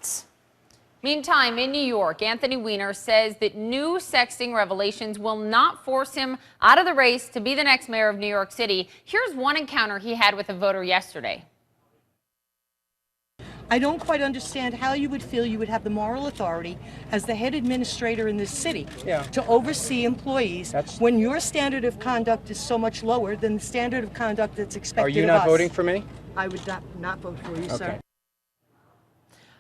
threats. Meantime, in New York, Anthony Weiner says that new sexting revelations will not force him out of the race to be the next mayor of New York City. Here's one encounter he had with a voter yesterday. I don't quite understand how you would feel you would have the moral authority as the head administrator in this city to oversee employees when your standard of conduct is so much lower than the standard of conduct that's expected of us. Are you not voting for me? I would not vote for you, sir.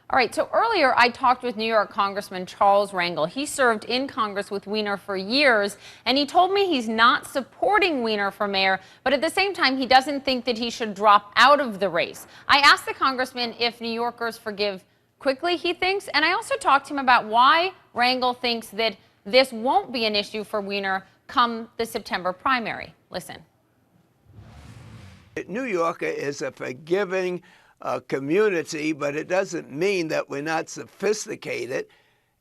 All right, so earlier I talked with New York Congressman Charles Rangel. He served in Congress with Weiner for years, and he told me he's not supporting Weiner for mayor, but at the same time, he doesn't think that he should drop out of the race. I asked the congressman if New Yorkers forgive quickly, he thinks, and I also talked to him about why Rangel thinks that this won't be an issue for Weiner come the September primary. New Yorker is a forgiving community, but it doesn't mean that we're not sophisticated.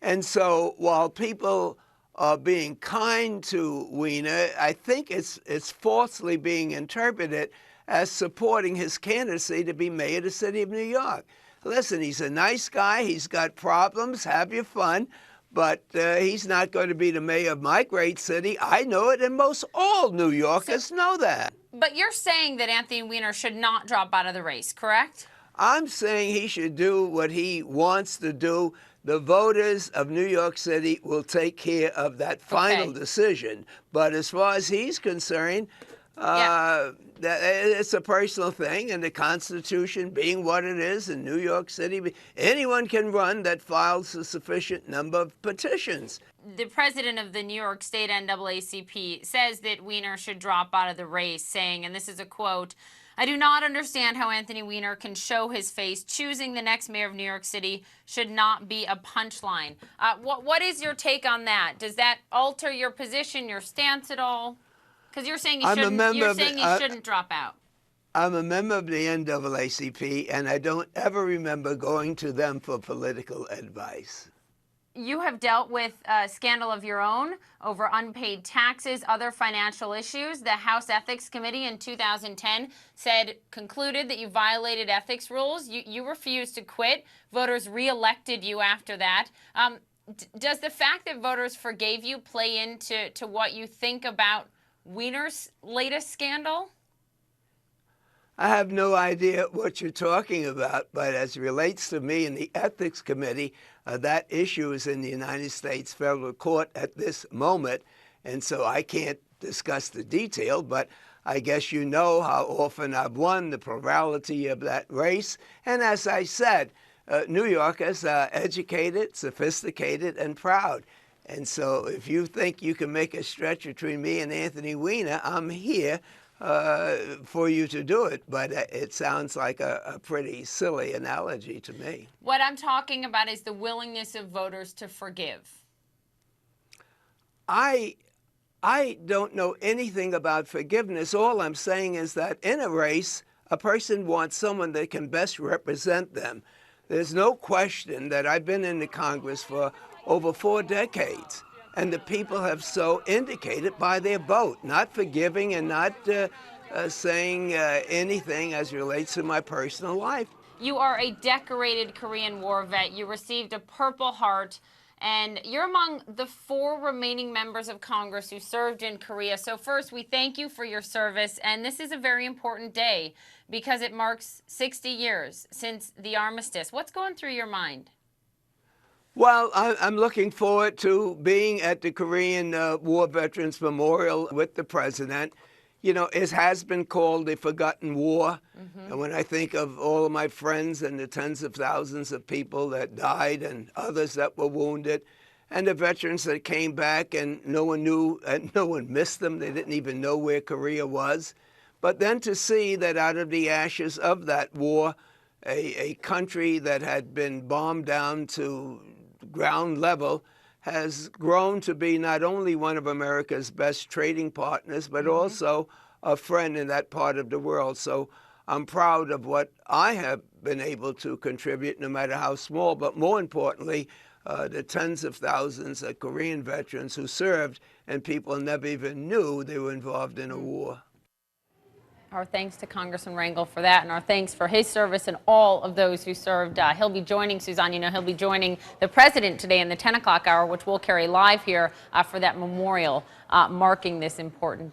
And so while people are being kind to Weiner, I think it's falsely being interpreted as supporting his candidacy to be mayor of the city of New York. Listen, he's a nice guy. He's got problems. Have your fun. But he's not going to be the mayor of my great city. I know it, and most all New Yorkers know that. But you're saying that Anthony Weiner should not drop out of the race, correct? I'm saying he should do what he wants to do. The voters of New York City will take care of that final decision. But as far as he's concerned, it's a personal thing, and the Constitution being what it is in New York City, anyone can run that files a sufficient number of petitions. The president of the New York State NAACP says that Weiner should drop out of the race, saying, and this is a quote, "I do not understand how Anthony Weiner can show his face. Choosing the next mayor of New York City should not be a punchline." What is your take on that? Does that alter your position, your stance at all? Because you're saying he shouldn't drop out. I'm a member of the NAACP, and I don't ever remember going to them for political advice. You have dealt with a scandal of your own over unpaid taxes, other financial issues. The House Ethics Committee in 2010 concluded that you violated ethics rules. You refused to quit. Voters re-elected you after that. Does the fact that voters forgave you play into what you think about Weiner's latest scandal? I have no idea what you're talking about, but as it relates to me and the Ethics Committee, that issue is in the United States federal court at this moment, and so I can't discuss the detail, but I guess you know how often I've won the plurality of that race. And as I said, New Yorkers are educated, sophisticated, and proud. And so if you think you can make a stretch between me and Anthony Weiner, I'm here for you to do it, but it sounds like a pretty silly analogy to me. What I'm talking about is the willingness of voters to forgive. I don't know anything about forgiveness. All I'm saying is that in a race, a person wants someone that can best represent them. There's no question that I've been in the Congress for over 4 decades. And the people have so indicated by their vote, not forgiving and not saying anything as relates to my personal life. You are a decorated Korean War vet. You received a Purple Heart, and you're among the 4 remaining members of Congress who served in Korea. So first, we thank you for your service, and this is a very important day because it marks 60 years since the armistice. What's going through your mind? Well, I'm looking forward to being at the Korean War Veterans Memorial with the president. You know, it has been called a forgotten war. And when I think of all of my friends and the tens of thousands of people that died and others that were wounded, and the veterans that came back and no one knew and no one missed them, they didn't even know where Korea was. But then to see that out of the ashes of that war, a country that had been bombed down to ground level has grown to be not only one of America's best trading partners, but also a friend in that part of the world. So I'm proud of what I have been able to contribute, no matter how small, but more importantly, the tens of thousands of Korean veterans who served and people never even knew they were involved in a war. Our thanks to Congressman Rangel for that, and our thanks for his service and all of those who served. He'll be joining, Suzanne, he'll be joining the president today in the 10 o'clock hour, which we'll carry live here for that memorial marking this important